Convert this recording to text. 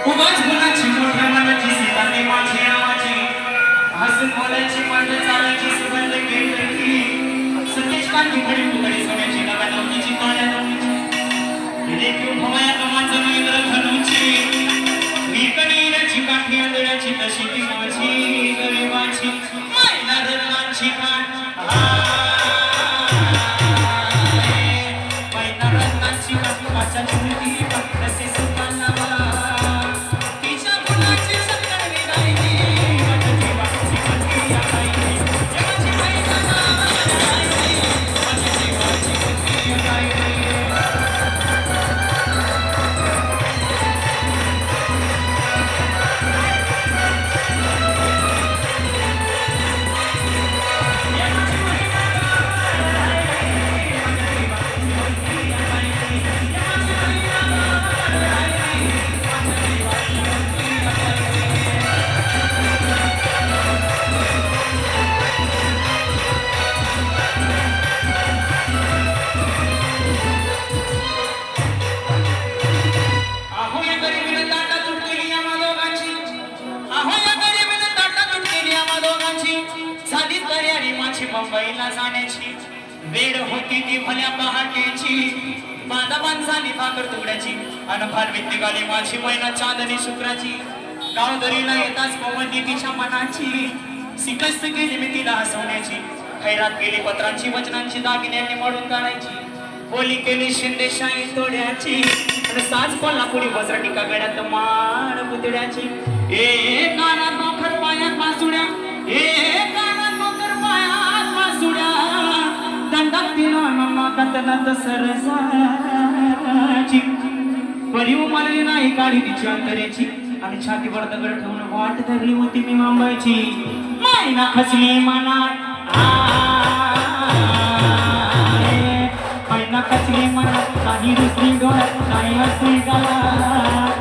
उगाच गुणाची मोठ्या मनाची सीता ती माझी नावाची हसून बोलायची मांड चालायची सुगंध केली सतीश कांती खडी फुगडी सोन्याची नव्या नवनीची काळ्या नवनीची देखील भवया कमाचं इंद्र धनुची मी कणीराची काठी आंधळ्याची तशी ती माझी गरिबाची मायना रत्नाची काठ मायना रत्नाची काठी माझ्या चुलती तसे सुखांना तिच्या गुणाची सत्तर विरायची माझ्या जीवाची कधी आकायची जगाची मायना माझ्या जीवाची कधी आकायची मुंबईला जाण्याची वेळ होती ती भल्या पहाटेची बांधाबांध झाली भाकर तुकड्याची अन फार भीती गाली माझी मैना चांदणी शुक्राची गावदरीला येताच कोमती तिच्या मनाची सिकस्त गेली मी तिला हसवण्याची खैरात गेली पत्रांची वचनांची दागिन्यांनी मळून काढायची बोली केली शिंदेशाही तोड्याची आणि साज कोल्हापुरी वज्रटिका गळ्यात माळ पुतळ्याची ए कानात नोकर पायात मासुड्या ए कानात नोकर पायात कतनात सरसाची परी उमलली नाही काढी तिची अंतरेची आणि छातीवर दगड ठेवून वाट धरली होती मी मुंबईची मायना खचली मनात मायना खचली मनात नाही दुसरी डोळ्यात नाही असली गाला